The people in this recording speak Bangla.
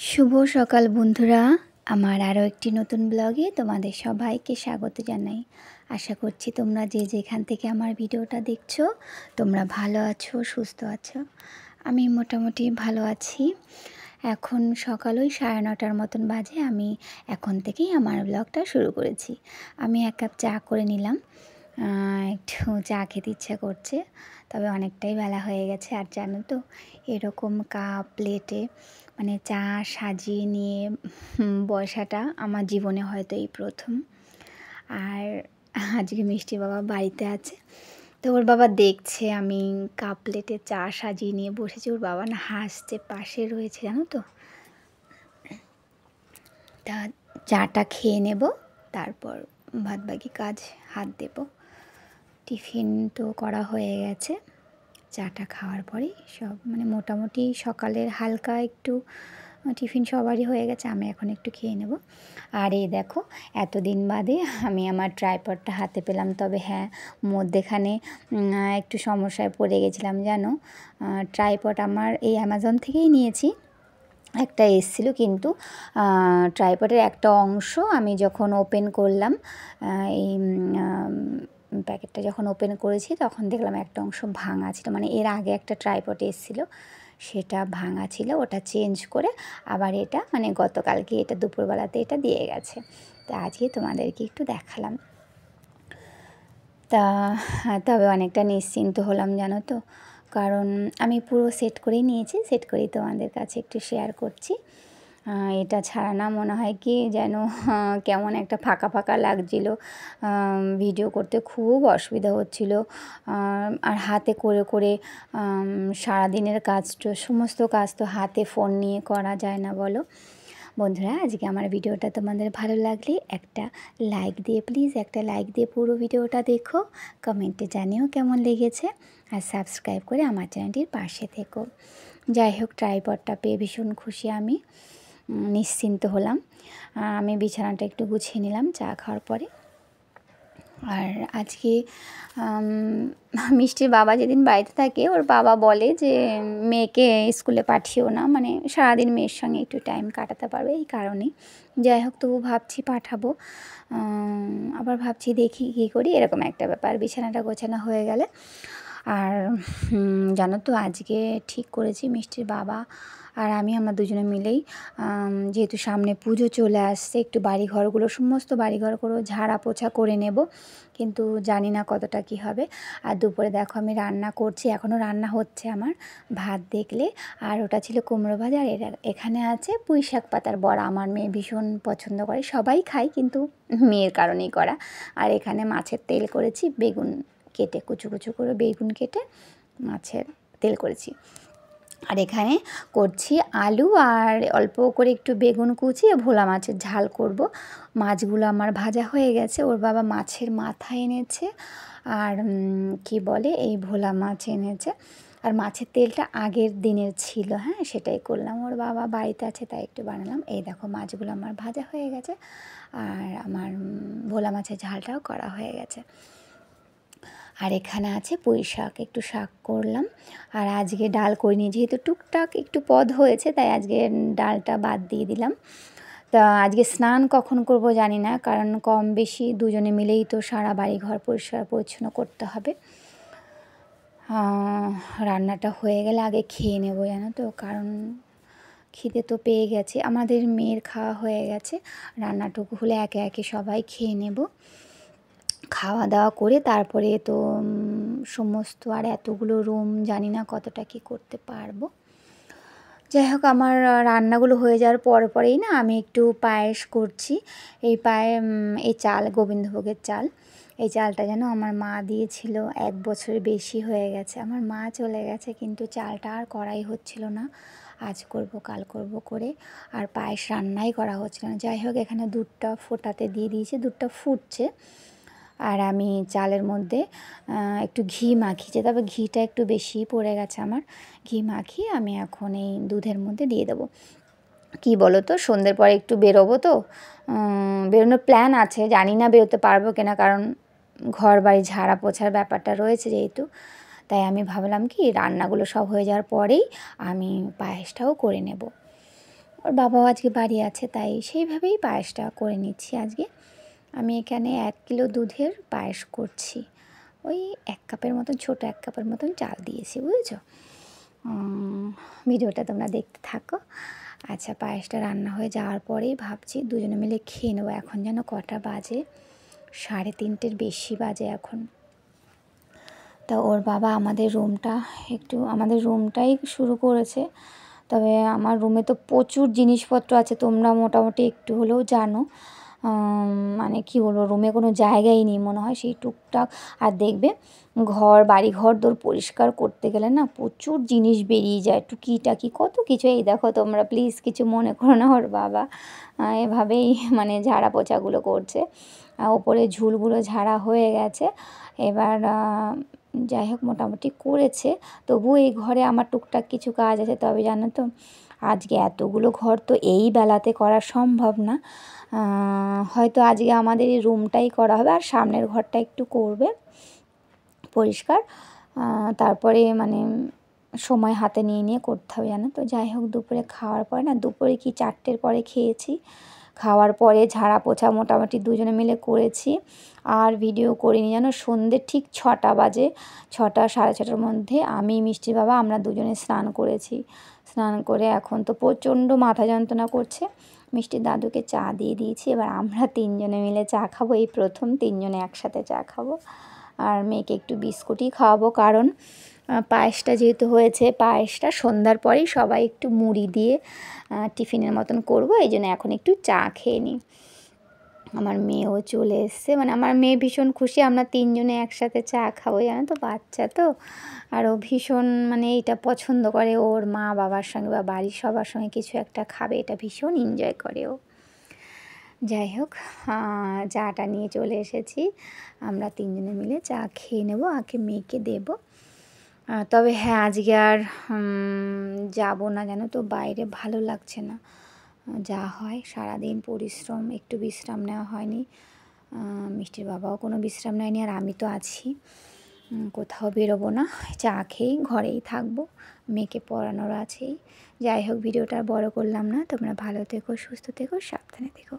শুভ সকাল বন্ধুরা, আমার আরও একটি নতুন ব্লগে তোমাদের সবাইকে স্বাগত জানাই। আশা করছি তোমরা যে যেখান থেকে আমার ভিডিওটা দেখছো তোমরা ভালো আছো, সুস্থ আছো। আমি মোটামুটি ভালো আছি। এখন সকাল ওই 9:30 মতন বাজে। আমি এখন থেকেই আমার ব্লগটা শুরু করেছি। আমি 1 কাপ চা করে নিলাম। একটু চা খেতে ইচ্ছা করছে, তবে অনেকটাই বেলা হয়ে গেছে। আর জানো তো, এরকম কাপ প্লেটে মানে চা সাজিয়ে নিয়ে বসাটা আমার জীবনে হয়তো এই প্রথম। আর আজকে মিষ্টি বাবা বাড়িতে আছে, তো ওর বাবা দেখছে আমি কাপ প্লেটে চা সাজিয়ে নিয়ে বসেছি। ওর বাবা না হাসছে, পাশে রয়েছে জানো তো। তা চাটা খেয়ে নেব, তারপর বাদবাকি কাজ হাত দেব। টিফিন তো করা হয়ে গেছে। চাটা খাওয়ার পরেই সব মোটামুটি সকালের হালকা একটু টিফিন সবারই হয়ে গেছে। আমি এখন একটু খেয়ে নেব। আর এই দেখো, এতদিন বাদে আমি আমার ট্রাইপডটা হাতে পেলাম। তবে হ্যাঁ, মধ্যেখানে একটু সমস্যায় পড়ে গেছিলাম জানো। ট্রাইপড আমার এই অ্যামাজন থেকেই নিয়েছি। একটা এসেছিল, কিন্তু ট্রাইপডের একটা অংশ আমি যখন ওপেন করলাম, এই প্যাকেটটা যখন ওপেন করেছি তখন দেখলাম একটা অংশ ভাঙা ছিল। মানে এর আগে একটা ট্রাইপড এসেছিলো, সেটা ভাঙা ছিল। ওটা চেঞ্জ করে আবার এটা গতকালকে এটা দুপুরবেলাতে এটা দিয়ে গেছে। তা আজকে তোমাদেরকে একটু দেখালাম। তা তবে অনেকটা নিশ্চিন্ত হলাম জানো তো, কারণ আমি পুরো সেট করেই নিয়েছি। সেট করেই তোমাদের কাছে একটু শেয়ার করছি। এটা ছাড়া না মনে হয় কি যেন কেমন একটা ফাঁকা ফাঁকা লাগছিল। ভিডিও করতে খুব অসুবিধা হচ্ছিল। আর হাতে করে করে সারাদিনের কাজ তো সমস্ত কাজ তো হাতে ফোন নিয়ে করা যায় না বলো। বন্ধুরা, আজকে আমার ভিডিওটা তোমাদের ভালো লাগলে একটা লাইক দিয়ে, প্লিজ একটা লাইক দিয়ে পুরো ভিডিওটা দেখো। কমেন্টে জানিও কেমন লেগেছে, আর সাবস্ক্রাইব করে আমার চ্যানেলটির পাশে থেকো। যাই হোক, ট্রাইপডটা পেয়ে ভীষণ খুশি আমি, নিশ্চিন্ত হলাম। আমি বিছানাটা একটু গুছিয়ে নিলাম চা খাওয়ার পরে। আর আজকে মিষ্টির বাবা যেদিন বাড়িতে থাকে, ওর বাবা বলে যে মেয়েকে স্কুলে পাঠিও না, সারাদিন মেয়ের সঙ্গে একটু টাইম কাটাতে পারবে, এই কারণেই। যাই হোক, তবু ভাবছি পাঠাবো। আবার ভাবছি দেখি কী করি, এরকম একটা ব্যাপার। বিছানাটা গোছানো হয়ে গেলে, আর জানো তো আজকে ঠিক করেছি মিষ্টির বাবা আর আমরা দুজনে মিলেই, যেহেতু সামনে পুজো চলে আসছে, একটু বাড়িঘরগুলো সমস্ত বাড়িঘরগুলো ঝাড়া পোছা করে নেব। কিন্তু জানি না কতটা কি হবে। আর দুপুরে দেখো আমি রান্না করছি, এখনও রান্না হচ্ছে আমার। ভাত দেখলে, আর ওটা ছিল কুমড়ো ভাজা, আর এখানে আছে পুঁই শাক পাতার বড়া। আমার মেয়ে ভীষণ পছন্দ করে, সবাই খায় কিন্তু মেয়ের কারণেই করা। আর এখানে মাছের তেল করেছি, বেগুন কেটে কুচু কুচু করে বেগুন কেটে মাছের তেল করেছি। আর এখানে করছি আলু আর অল্প করে একটু বেগুন কুচিয়ে ভোলা মাছের ঝাল করব। মাছগুলো আমার ভাজা হয়ে গেছে। ওর বাবা মাছের মাথা এনেছে, আর কি বলে এই ভোলা মাছ এনেছে। আর মাছের তেলটা আগের দিনের ছিল, হ্যাঁ সেটাই করলাম। ওর বাবা বাড়িতে আছে তাই একটু বানালাম। এই দেখো, মাছগুলো আমার ভাজা হয়ে গেছে, আর আমার ভোলা মাছের ঝালটাও করা হয়ে গেছে। আর এখানে আছে পুঁই শাক, একটু শাক করলাম। আর আজকে ডাল করিনি, যেহেতু টুকটাক একটু পদ হয়েছে, তাই আজকে ডালটা বাদ দিয়ে দিলাম। তা আজকে স্নান কখন করব জানি না, কারণ কম বেশি দুজনে মিলেই তো সারা বাড়ি ঘর পরিষ্কার পরিচ্ছন্ন করতে হবে। রান্নাটা হয়ে গেলে আগে খেয়ে নেবো জানো তো, কারণ খিদে তো পেয়ে গেছে। আমাদের মেয়ের খাওয়া হয়ে গেছে, রান্নাটুকু হলে একে একে সবাই খেয়ে নেব। খাওয়া দাওয়া করে তারপরে তো সমস্ত, আর এতগুলো রুম জানি না কতটা কি করতে পারবো। যাই হোক, আমার রান্নাগুলো হয়ে যাওয়ার পরেই না আমি একটু পায়েস করছি। এই চাল গোবিন্দভোগের চাল। এই চালটা যেন আমার মা দিয়েছিল, 1 বছরের বেশি হয়ে গেছে। আমার মা চলে গেছে, কিন্তু চালটা আর করাই হচ্ছিল না। আজ করব কাল করব করে, আর পায়েস রান্নাই করা হচ্ছিল না। যাই হোক, এখানে দুধটা ফোটাতে দিয়ে দিয়েছি, দুধটা ফুটছে। আর আমি চালের মধ্যে একটু ঘি মাখিয়েছি, তবে ঘিটা একটু বেশিই পড়ে গেছে আমার। ঘি মাখিয়ে আমি এখন এই দুধের মধ্যে দিয়ে দেবো। কী বলো তো, সন্ধ্যের পরে একটু বেরোবো, তো বেরোনোর প্ল্যান আছে, জানি না বেরোতে পারবো কিনা, কারণ ঘর বাড়ি ঝাড়া পোছার ব্যাপারটা রয়েছে যেহেতু। তাই আমি ভাবলাম কি রান্নাগুলো সব হয়ে যাওয়ার পরেই আমি পায়েসটাও করে নেব। ওর বাবাও আজকে বাড়ি আছে, তাই সেইভাবেই পায়েসটা করে নিচ্ছি আজকে। আমি এখানে 1 কিলো দুধের পায়েস করছি। ওই 1 কাপের মতন, ছোটো 1 কাপের মতন চাল দিয়েছি, বুঝেছো? ভিডিওটা তোমরা দেখতে থাকো। আচ্ছা, পায়েসটা রান্না হয়ে যাওয়ার পরেই ভাবছি দুজনে মিলে খেয়ে নেবো। এখন যেন কটা বাজে, 3:30-এর বেশি বাজে এখন। তা ওর বাবা আমাদের রুমটাই শুরু করেছে। তবে আমার রুমে তো প্রচুর জিনিসপত্র আছে, তোমরা মোটামুটি একটু হলেও জানো। মানে কি বলবো, রুমে কোনো জায়গাই নেই মনে হয়, সেই টুকটাক। আর দেখবে বাড়িঘর দোর পরিষ্কার করতে গেলে না প্রচুর জিনিস বেরিয়ে যায়, টুকিটাকি কত কিছু। এই দেখো তোমরা, প্লিজ কিছু মনে করো না, ওর বাবা এভাবেই মানে ঝাড়া পোছাগুলো করছে। ওপরে ঝুলগুলো ঝাড়া হয়ে গেছে, এবার যাই হোক মোটামুটি করেছে। তবুও এই ঘরে আমার টুকটাক কিছু কাজ আছে। তবে জানো তো, আজকে এতগুলো ঘর তো এই বেলাতে করা সম্ভব না। হয়তো আজকে আমাদের এই রুমটাই করা হবে, আর সামনের ঘরটা একটু করবে পরিষ্কার। তারপরে মানে সময় হাতে নিয়ে করতে হবে, জানো তো। যাই হোক, দুপুরে খাওয়ার পরে না, দুপুরে কি 4টের পরে খেয়েছি। খাওয়ার পরে ঝাড়া পোছা মোটামুটি দুজনে মিলে করেছি। আর ভিডিও করিনি, জানো। সন্ধ্যে ঠিক 6টা বাজে, 6টা 6:30টার মধ্যে আমি মিষ্টির বাবা আমরা দুজনে স্নান করেছি। স্নান করে এখন তো প্রচণ্ড মাথা যন্ত্রণা করছে। মিষ্টির দাদুকে চা দিয়ে দিয়েছি, এবার আমরা 3জনে মিলে চা খাবো। এই প্রথম 3জনে একসাথে চা খাবো। আর মেয়েকে একটু বিস্কুটই খাওয়াবো, কারণ পায়েসটা যেহেতু হয়েছে, পায়েসটা সন্ধ্যার পরেই সবাই একটু মুড়ি দিয়ে টিফিনের মতন করবো, এই জন্য এখন একটু চা খেয়ে নিই। আমার মেয়েও চলে এসছে, মানে আমার মেয়ে ভীষণ খুশি, আমরা 3জনে একসাথে চা খাবো, জানো তো। বাচ্চা তো, আর ও ভীষণ মানে এইটা পছন্দ করে, ওর মা বাবার সঙ্গে বা বাড়ির সবার সঙ্গে কিছু একটা খাবে, এটা ভীষণ এনজয় করে ও। যাই হোক, চাটা নিয়ে চলে এসেছি, আমরা 3জনে মিলে চা খেয়ে নেবো, আগে মেয়েকে দেবো। তবে হ্যাঁ, আজকে আর যাবো না, জানো তো। বাইরে ভালো লাগছে না, যা হয় সারাদিন পরিশ্রম, একটু বিশ্রাম নেওয়া হয়নি। মিষ্টির বাবাও কোনো বিশ্রাম নেয়নি, আর আমি তো আছি, কোথাও বেরোবো না, চা খেয়েই ঘরেই থাকবো, মেয়েকে পড়ানোর আছেই। যাই হোক, ভিডিওটা বড় করলাম না, তোমরা ভালো থেকো, সুস্থ থেকো, সাবধানে থেকো।